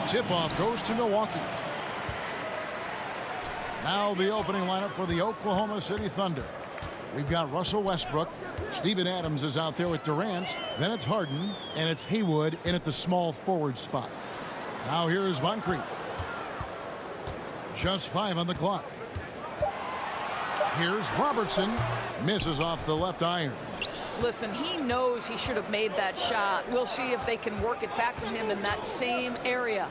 Tip-off goes to Milwaukee. Now the opening lineup for the Oklahoma City Thunder. We've got Russell Westbrook. Steven Adams is out there with Durant. Then it's Harden, and it's Haywood in at the small forward spot. Now here's Moncrief. Just 5 on the clock. Here's Robertson. Misses off the left iron. Listen, he knows he should have made that shot. We'll see if they can work it back to him in that same area.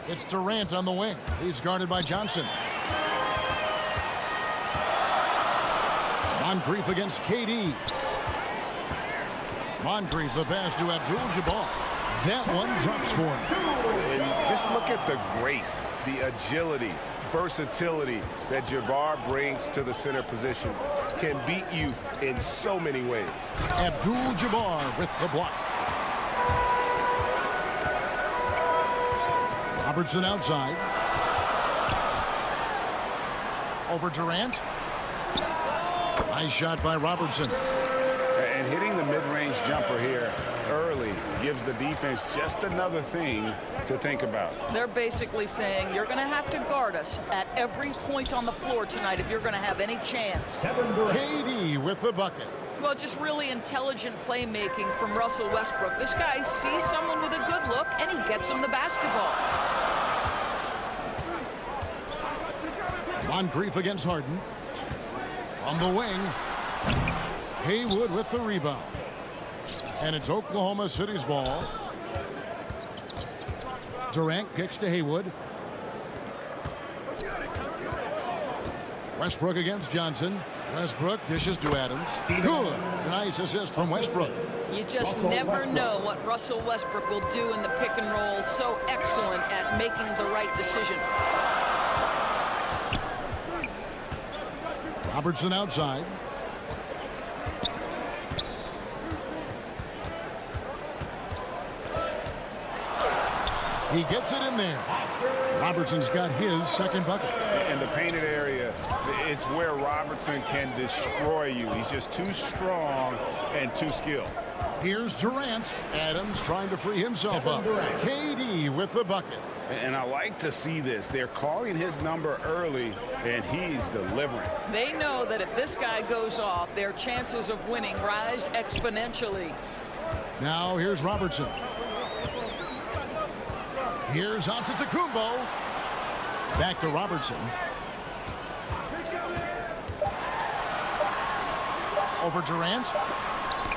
It's Durant on the wing. He's guarded by Johnson. Moncrief against KD. Moncrief, the pass to Abdul-Jabbar. That one drops for him. And just look at the grace, the agility, versatility that Jabbar brings to the center position. Can beat you in so many ways. Abdul-Jabbar with the block. Robertson outside. Over Durant. Nice shot by Robertson. And hitting the mid-range jumper here early gives the defense just another thing to think about. They're basically saying you're going to have to guard us at every point on the floor tonight if you're going to have any chance. KD with the bucket. Well, just really intelligent playmaking from Russell Westbrook. This guy sees someone with a good look, and he gets him the basketball. Moncrief against Harden. From the wing. Haywood with the rebound. And it's Oklahoma City's ball. Durant kicks to Haywood. Westbrook against Johnson. Westbrook dishes to Adams. Good. Nice assist from Westbrook. You just never know what Russell Westbrook will do in the pick and roll. So excellent at making the right decision. Robertson outside. He gets it in there. Robertson's got his second bucket. In the painted area, it's where Robertson can destroy you. He's just too strong and too skilled. Here's Durant. Adams trying to free himself up. KD with the bucket. And I like to see this. They're calling his number early, and he's delivering. They know that if this guy goes off, their chances of winning rise exponentially. Now here's Robertson. Here's Antetokounmpo. Back to Robertson. Over Durant.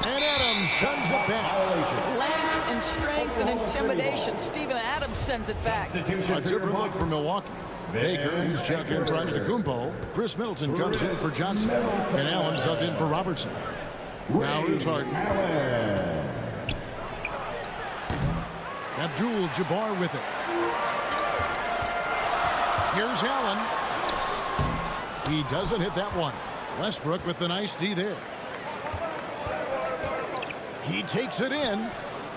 And Adams sends it back. Length and strength and intimidation. Steven Adams sends it back. A different look for Milwaukee. Baker, who's checked in for Antetokounmpo. Chris Middleton comes in for Johnson. And Allen sub in for Robertson. Now here's Harden. Abdul-Jabbar with it. Here's Allen. He doesn't hit that one. Westbrook with the nice D there. He takes it in.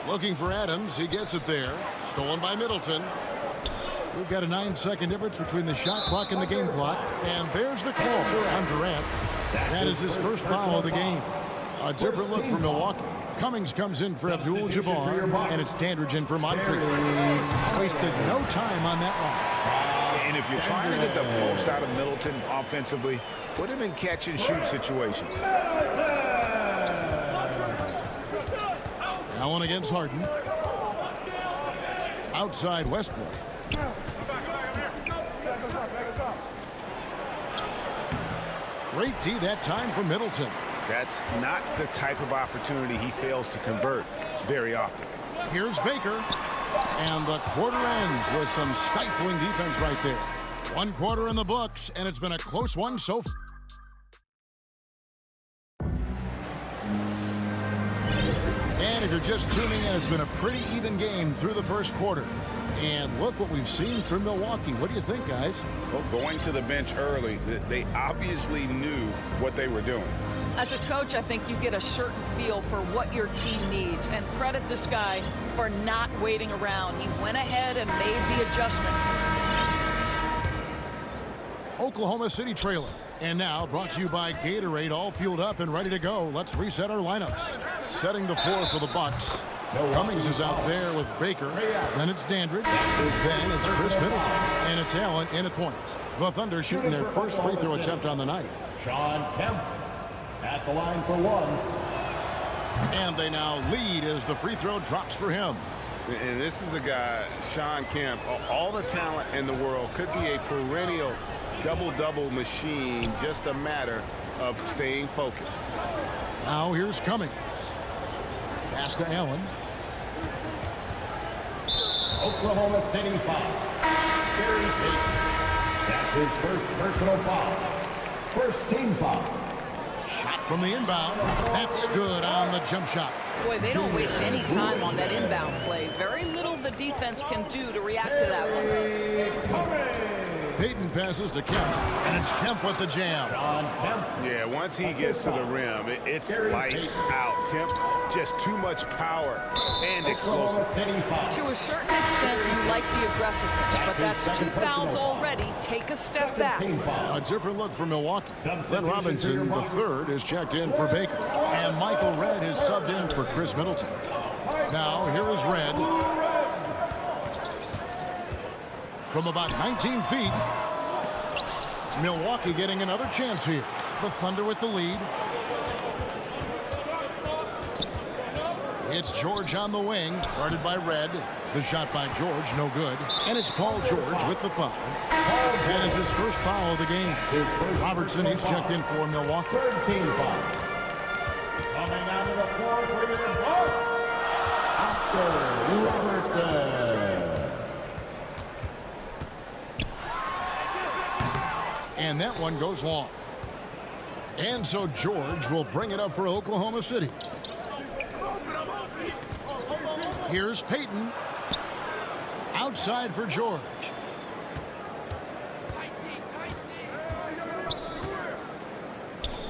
Looking for Adams. He gets it there. Stolen by Middleton. We've got a 9-second difference between the shot clock and the game clock. And there's the call on Durant. That is his first foul of the game. A different look for Milwaukee. Cummings comes in for Abdul-Jabbar, and it's Dandridge in for Moncrief. Wasted no time on that one. And if you're trying to get the most out of Middleton offensively, put him in catch-and-shoot situations. Allen against Harden. Outside Westbrook. Great D that time for Middleton. That's not the type of opportunity he fails to convert very often. Here's Baker. And the quarter ends with some stifling defense right there. 1 quarter in the books, and it's been a close one so far. And if you're just tuning in, it's been a pretty even game through the first quarter. And look what we've seen from Milwaukee. What do you think, guys? Well, going to the bench early, they obviously knew what they were doing. As a coach, I think you get a certain feel for what your team needs. And credit this guy for not waiting around. He went ahead and made the adjustment. Oklahoma City trailing. And now brought to you by Gatorade, all fueled up and ready to go. Let's reset our lineups. Setting the floor for the Bucks. Cummings is out there with Baker. Then it's Dandridge. Then it's Chris Middleton. And it's Allen in at point. The Thunder shooting their first free throw attempt on the night. Sean Kemp at the line for one. And they now lead as the free throw drops for him. And this is the guy, Sean Kemp. All the talent in the world, could be a perennial double-double machine. Just a matter of staying focused. Now here's Cummings. Pass to Allen. Oklahoma City foul. Gary Payton. That's his first personal foul. First team foul. Shot from the inbound. That's good on the jump shot. Boy, they don't waste any time on that inbound play. Very little the defense can do to react to that one. Payton passes to Kemp, and it's Kemp with the jam. Sean Kemp. Yeah, once he gets to the rim, it's lights out. Kemp, just too much power and Oklahoma explosive. City foul. To a certain extent, you like the aggressiveness, but that's 2 fouls already. Take a step back. Team foul. A different look for Milwaukee. Substitution Glenn Robinson, the third, is checked in for Baker. And Michael Redd is subbed in for Chris Middleton. Now, here is Redd. From about 19 feet. Milwaukee getting another chance here. The Thunder with the lead. It's George on the wing, guarded by Redd. The shot by George, no good. And it's Paul George with the foul. That is his first foul of the game. Robertson, he's checked in for Milwaukee. Third team foul. Coming out to the floor for your Bucks, Oscar Robertson. And that one goes long. And so George will bring it up for Oklahoma City. Here's Payton. Outside for George.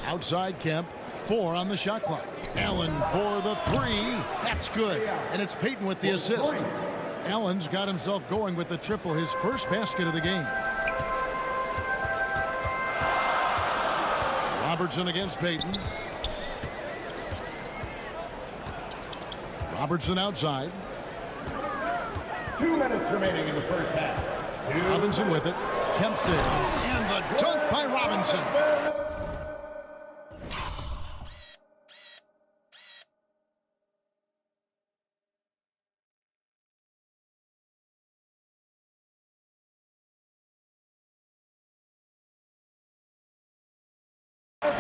Outside Kemp. 4 on the shot clock. Allen for the 3. That's good. And it's Payton with the assist. Allen's got himself going with the triple, his first basket of the game. Robertson against Payton. Robertson outside. 2 minutes remaining in the first half. Robinson with it. Kemp's there. And the dunk by Robinson.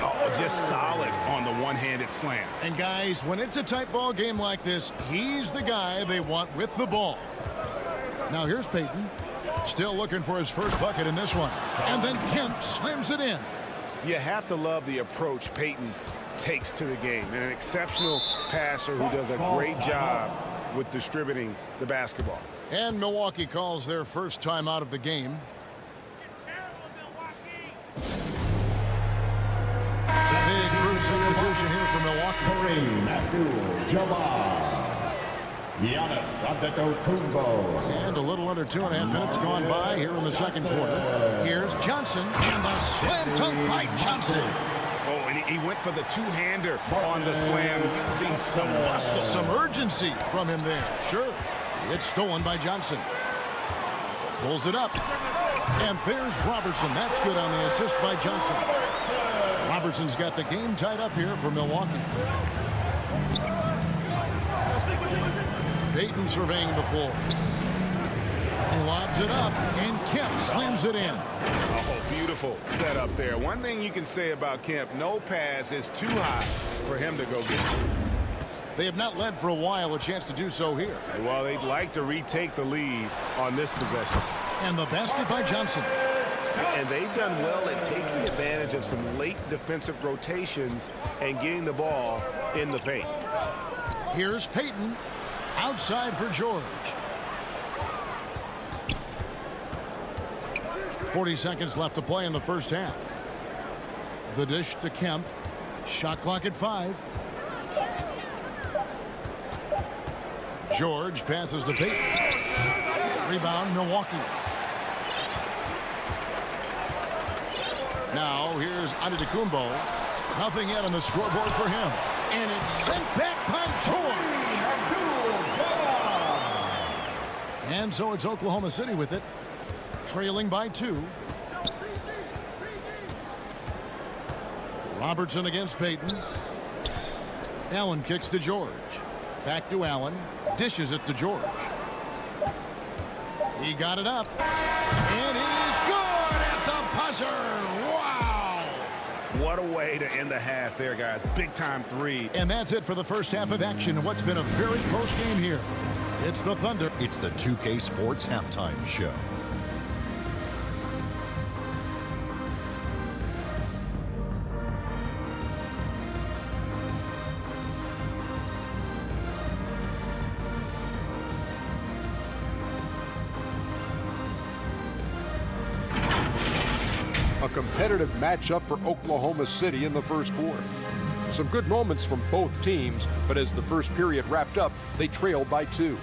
Oh, just solid on the one-handed slam. And guys, when it's a tight ball game like this, he's the guy they want with the ball. Now here's Payton. Still looking for his first bucket in this one. And then Kemp slams it in. You have to love the approach Payton takes to the game. An exceptional passer who does a great job with distributing the basketball. And Milwaukee calls their first time out of the game. Big group substitution here for Milwaukee. Kareem Abdul-Jabbar. Giannis Antetokounmpo. And a little under 2.5 minutes gone by here in the second quarter. Here's Johnson, and the slam dunk by Johnson. Oh, and he went for the two-hander on the slam, using some muscle. Some urgency from him there. Sure. It's stolen by Johnson. Pulls it up. And there's Robertson. That's good on the assist by Johnson. Robertson's got the game tied up here for Milwaukee. Payton surveying the floor. He lobs it up, and Kemp slams it in. Oh, beautiful setup there. One thing you can say about Kemp, no pass is too high for him to go get. They have not led for a while, a chance to do so here. Well, they'd like to retake the lead on this possession. And the basket by Johnson. And they've done well at taking advantage of some late defensive rotations and getting the ball in the paint. Here's Payton. Outside for George. 40 seconds left to play in the first half. The dish to Kemp. Shot clock at 5. George passes to Payton. Rebound, Milwaukee. Now here's Antetokounmpo. Nothing yet on the scoreboard for him. And it's sent back by George. And so it's Oklahoma City with it, trailing by 2. Robertson against Payton. Allen kicks to George. Back to Allen. Dishes it to George. He got it up. And it is good at the buzzer. Wow! What a way to end the half there, guys. Big-time 3. And that's it for the first half of action in what's been a very close game here. It's the Thunder. It's the 2K Sports Halftime Show. A competitive matchup for Oklahoma City in the first quarter. Some good moments from both teams, but as the first period wrapped up, they trailed by 2.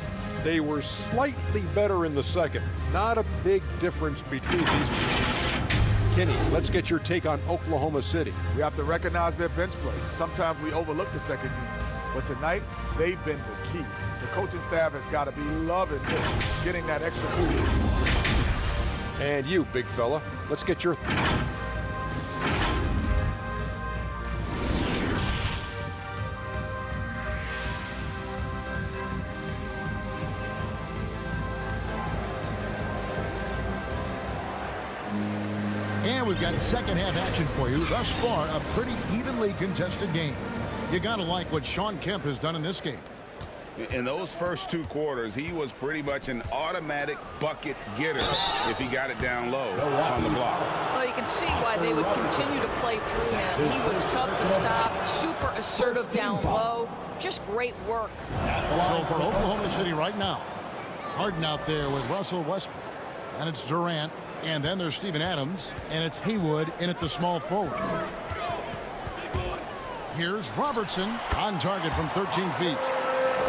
They were slightly better in the second. Not a big difference between these. Kenny, let's get your take on Oklahoma City. We have to recognize their bench play. Sometimes we overlook the second unit, but tonight they've been the key. The coaching staff has got to be loving this, getting that extra move. And you, big fella, let's get your And we've got second half action for you. Thus far, a pretty evenly contested game. You got to like what Shawn Kemp has done in this game. In those first 2 quarters, he was pretty much an automatic bucket getter if he got it down low on the block. Well, you can see why they would continue to play through him. He was tough to stop, super assertive down low. Just great work. So for Oklahoma City right now, Harden out there with Russell Westbrook. And it's Durant. And then there's Steven Adams. And it's Haywood in at the small forward. Here's Robertson on target from 13 feet.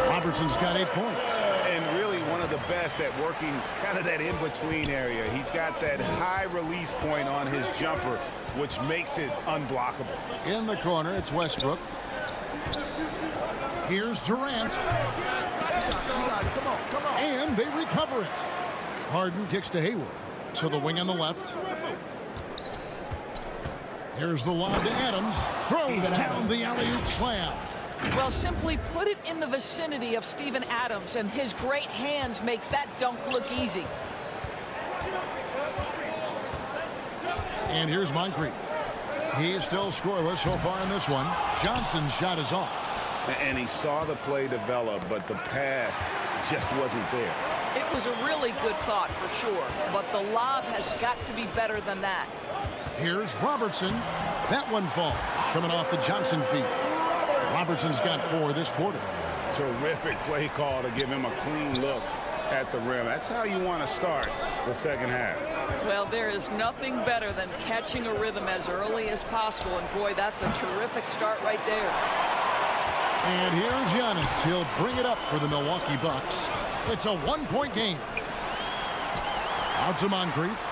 Robertson's got 8 points. And really one of the best at working kind of that in-between area. He's got that high release point on his jumper, which makes it unblockable. In the corner, it's Westbrook. Here's Durant. And they recover it. Harden kicks to Haywood. So the wing on the left. Here's the lob to Adams. Throws down the alley-oop slam. Well, simply put it in the vicinity of Steven Adams, and his great hands makes that dunk look easy. And here's Moncrief. He's still scoreless so far in this one. Johnson's shot is off. And he saw the play develop, but the pass just wasn't there. It was a really good thought for sure, but the lob has got to be better than that. Here's Robertson. That one falls, coming off the Johnson feet. Robertson's got 4 this quarter. Terrific play call to give him a clean look at the rim. That's how you want to start the second half. Well, there is nothing better than catching a rhythm as early as possible, and boy, that's a terrific start right there. And here's Giannis. He'll bring it up for the Milwaukee Bucks. It's a 1-point game. Out to Moncrief.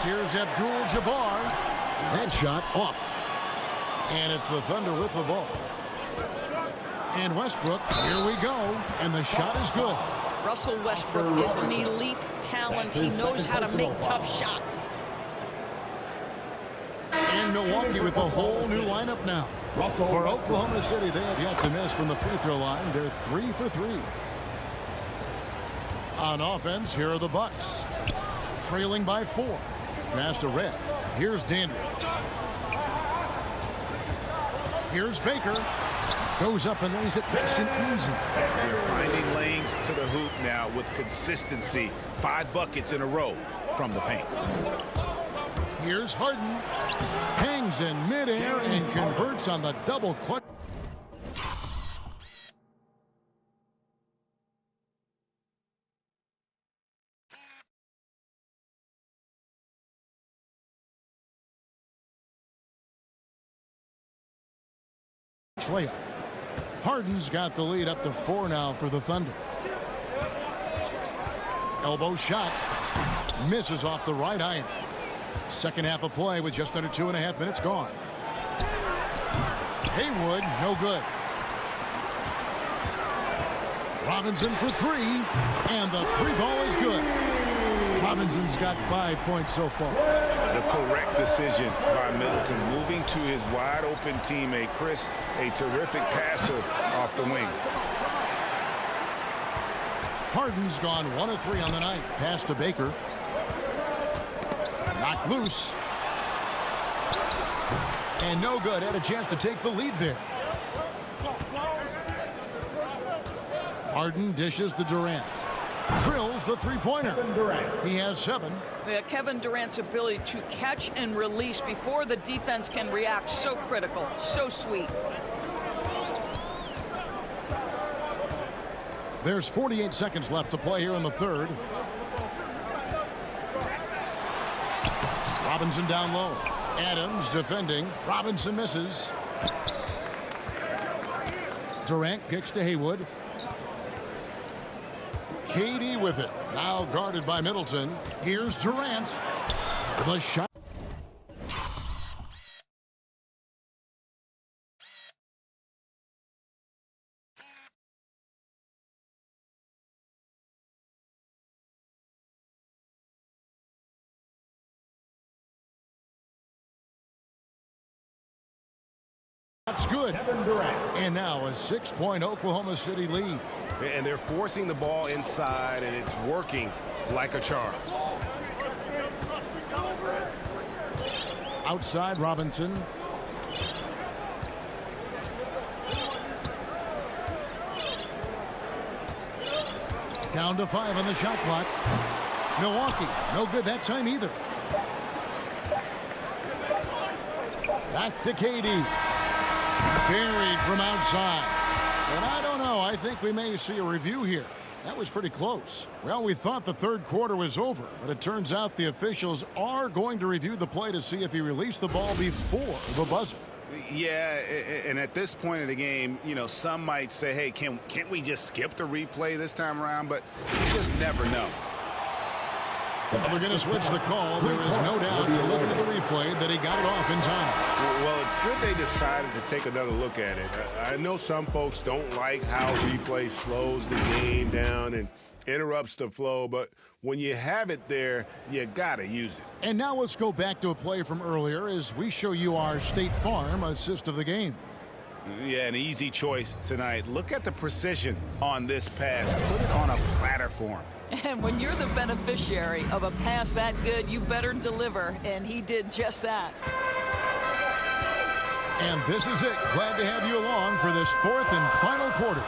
Here's Abdul-Jabbar. That shot off. And it's the Thunder with the ball. And Westbrook, here we go. And the shot is good. Russell Westbrook is an elite talent. He knows how to make tough shots. And Milwaukee with a whole new lineup now. For Oklahoma City, they have yet to miss from the free throw line. They're 3 for 3. On offense, here are the Bucks. Trailing by 4. Pass to Red. Here's Dandridge. Here's Baker. Goes up and lays it nice and easy. They're finding lanes to the hoop now with consistency. 5 buckets in a row from the paint. Here's Harden. Hangs in midair and converts on the double clutch. Layup. Harden's got the lead up to 4 now for the Thunder. Elbow shot. Misses off the right iron. Second half of play with just under 2.5 minutes gone. Haywood, no good. Robinson for three, and the three ball is good. Robinson's got 5 points so far. The correct decision by Middleton, moving to his wide-open teammate, Chris, a terrific passer off the wing. Harden's gone 1 of 3 on the night. Pass to Baker. Knocked loose. And no good. Had a chance to take the lead there. Harden dishes to Durant. Drills the three-pointer. He has 7. Kevin Durant's ability to catch and release before the defense can react, so critical, so sweet. There's 48 seconds left to play here in the third. Robinson down low. Adams defending. Robinson misses. Durant kicks to Haywood. KD with it. Now guarded by Middleton. Here's Durant. The shot. That's good. And now a 6-point Oklahoma City lead. And they're forcing the ball inside, and it's working like a charm. Outside Robinson. Down to 5 on the shot clock. Milwaukee, no good that time either. Back to KD. Buried from outside. And I don't know. I think we may see a review here. That was pretty close. Well, we thought the third quarter was over, but it turns out the officials are going to review the play to see if he released the ball before the buzzer. Yeah, and at this point of the game, you know, some might say, hey, can't we just skip the replay this time around? But you just never know. Well, they're going to switch the call. There is no doubt, looking at the replay, that he got it off in time. Well, it's good they decided to take another look at it. I know some folks don't like how replay slows the game down and interrupts the flow, but when you have it there, you got to use it. And now let's go back to a play from earlier as we show you our State Farm assist of the game. Yeah, an easy choice tonight. Look at the precision on this pass. Put it on a platter form. And when you're the beneficiary of a pass that good, you better deliver, and he did just that. And this is it. Glad to have you along for this fourth and final quarter.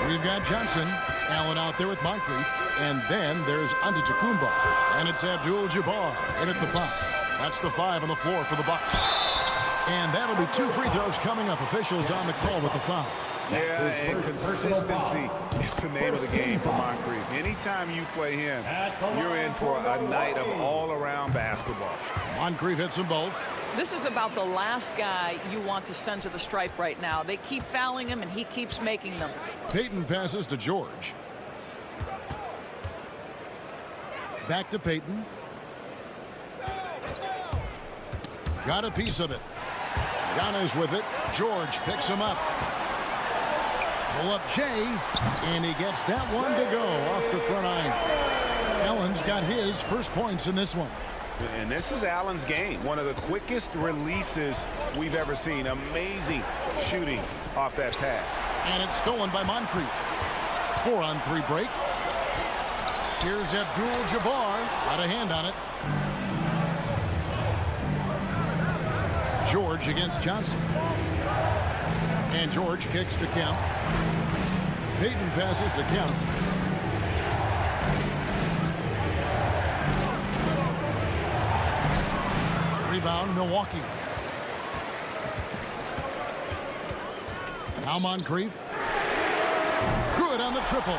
We've got Johnson, Allen out there with Moncrief, and then there's Antetokounmpo, and it's Abdul-Jabbar in at the 5. That's the 5 on the floor for the Bucks. And that'll be 2 free throws coming up. Officials on the call with the foul. Yeah, and consistency is the name of the game for Moncrief. Anytime you play him, you're in for a night of all-around basketball. Moncrief hits them both. This is about the last guy you want to send to the stripe right now. They keep fouling him, and he keeps making them. Payton passes to George. Back to Payton. Got a piece of it. Giannis with it. George picks him up. Pull up Jay, and he gets that one to go off the front iron. Allen's got his first points in this one. And this is Allen's game. One of the quickest releases we've ever seen. Amazing shooting off that pass. And it's stolen by Moncrief. 4-on-3 break. Here's Abdul-Jabbar. Got a hand on it. George against Johnson. And George kicks to Kemp. Payton passes to Kemp. Rebound, Milwaukee. Now Moncrief. Good on the triple.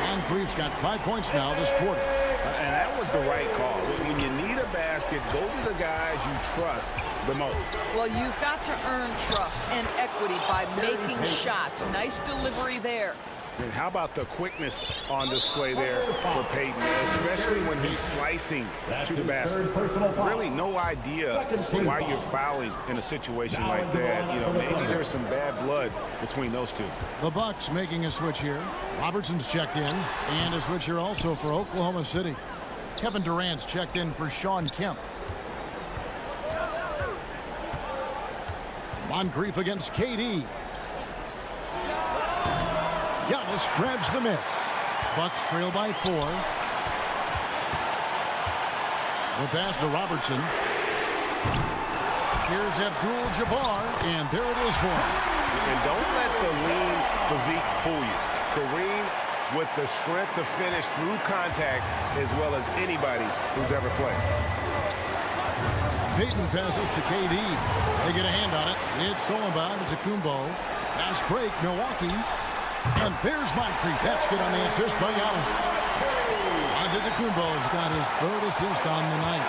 Moncrief's got 5 points now this quarter. And that was the right call. When you need a basket, go to the guys you trust the most. Well, you've got to earn trust and equity by making shots. Nice delivery there. And how about the quickness on display there for Peyton, especially when he's slicing to the basket. Really no idea why you're fouling in a situation like that. You know, maybe there's some bad blood between those two. The Bucks making a switch here. Robertson's checked in, and a switch here also for Oklahoma City. Kevin Durant's checked in for Shawn Kemp. Moncrief against KD. Giannis grabs the miss. Bucks trail by 4. The pass to Robertson. Here's Abdul-Jabbar, and there it is for him. And don't let the lean physique fool you. Kareem with the strength to finish through contact as well as anybody who's ever played. Peyton passes to KD. They get a hand on it. It's stolen by Antetokounmpo. Fast break, Milwaukee. And there's Moncrief. That's good on the assist by Giannis. Antetokounmpo's got his 3rd assist on the night.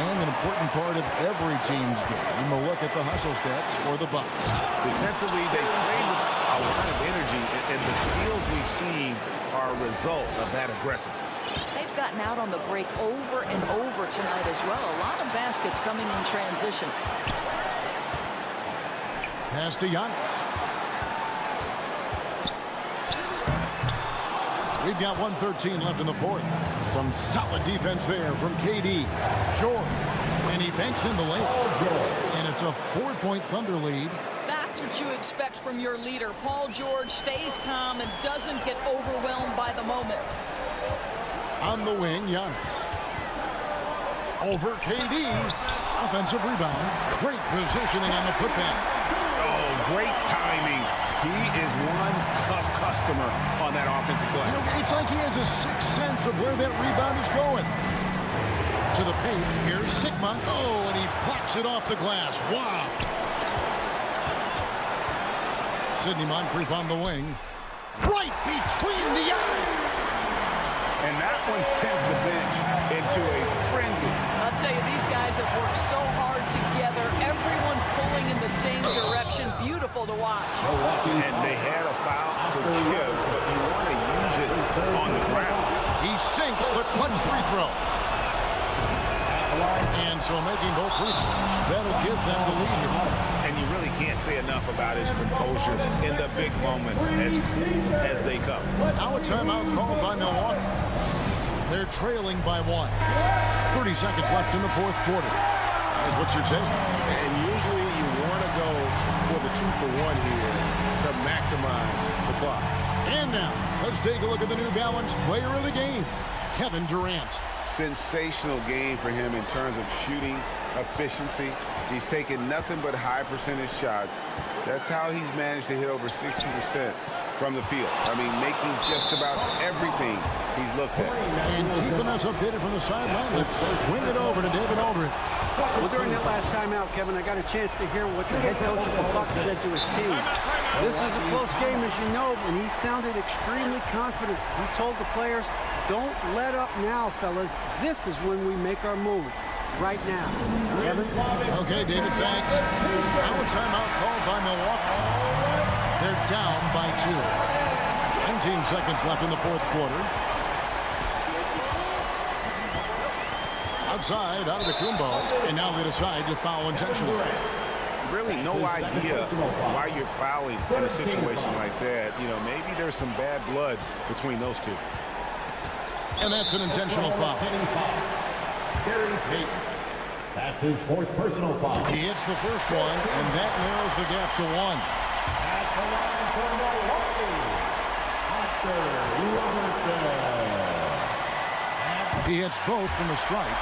And an important part of every team's game. We'll look at the hustle stats for the Bucks. Defensively, they play with a lot of energy, and the steals we've seen are a result of that aggressiveness. They've gotten out on the break over and over tonight as well. A lot of baskets coming in transition. Pass to Giannis. We've got 1:13 left in the 4th. Some solid defense there from KD. George. And he banks in the layup. And it's a 4-point Thunder lead. That's what you expect from your leader. Paul George stays calm and doesn't get overwhelmed by the moment. On the wing, Giannis. Over KD. Offensive rebound. Great positioning on the putback. Oh, great timing. He is one tough customer on that offensive glass. You know, it's like he has a sixth sense of where that rebound is going. To the paint. Here's Sigma. Oh, and he blocks it off the glass. Wow. Sidney Moncrief on the wing. Right between the eyes. And that one sends the bench into a frenzy. I'll tell you, these guys have worked so hard together. Everyone pulling in the same direction. Beautiful to watch. And they had a foul to give, but you want to use it on the ground. He sinks the clutch free throw. And so making both free throws, that'll give them the lead here. And you really can't say enough about his composure in the big moments, as cool as they come. Now a timeout called by Milwaukee. They're trailing by 1. 30 seconds left in the 4th quarter. That's what you're saying. And usually you want to go for the 2-for-1 here to maximize the clock. And now, let's take a look at the New Balance player of the game, Kevin Durant. Sensational game for him in terms of shooting efficiency. He's taken nothing but high percentage shots. That's how he's managed to hit over 60% from the field. I mean, making just about everything he's looked at. And keeping us updated from the sideline, let's swing it over to David Aldridge. Well, during that last timeout, Kevin, I got a chance to hear what the head coach of the Bucks said to his team. This is a close game, as you know, and he sounded extremely confident. He told the players, don't let up now, fellas. This is when we make our move. Right now. Kevin? Okay, David, thanks. Now a timeout called by Milwaukee. They're down by 2. 19 seconds left in the 4th quarter. Outside, out of the Antetokounmpo, and now they decide to foul intentionally. Really no idea why you're fouling in a situation like that. You know, maybe there's some bad blood between those two. And that's an intentional foul. Gary Payton. That's his 4th personal foul. He hits the first one, and that narrows the gap to 1. At the line for Milwaukee, Oscar Robertson. He hits both from the stripe.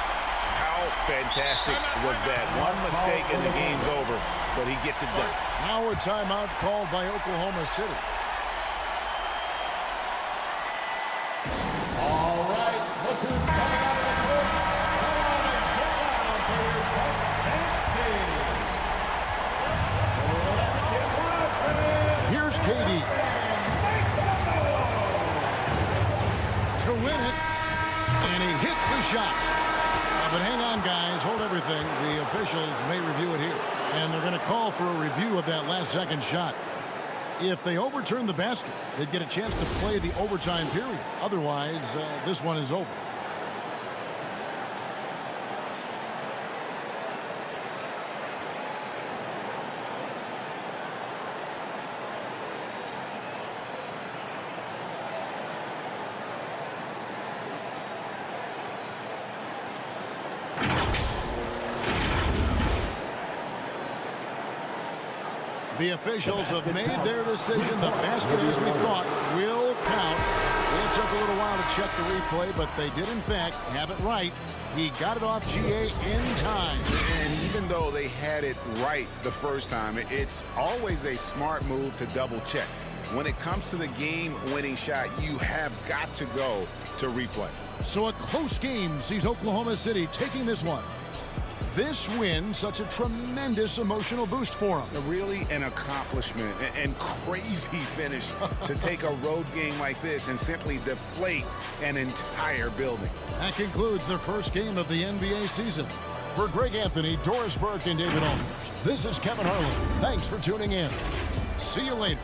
How fantastic was that? One mistake and the game's over, but he gets it done. Now a timeout called by Oklahoma City. All right, look who's coming out of the court. Come on and get down for your Bucks NXT. Here's KD. To win it, and he hits the shot. But hang on, guys. Hold everything. The officials may review it here. And they're going to call for a review of that last second shot. If they overturn the basket, they'd get a chance to play the overtime period. Otherwise, this one is over. The officials have made their decision. The basket, as we thought, will count. It took a little while to check the replay, but they did, in fact, have it right. He got it off GA in time. And even though they had it right the first time, it's always a smart move to double check. When it comes to the game-winning shot, you have got to go to replay. So a close game sees Oklahoma City taking this one. This win, such a tremendous emotional boost for them. Really an accomplishment and crazy finish to take a road game like this and simply deflate an entire building. That concludes the first game of the NBA season. For Greg Anthony, Doris Burke, and David Olmers, this is Kevin Harlan. Thanks for tuning in. See you later.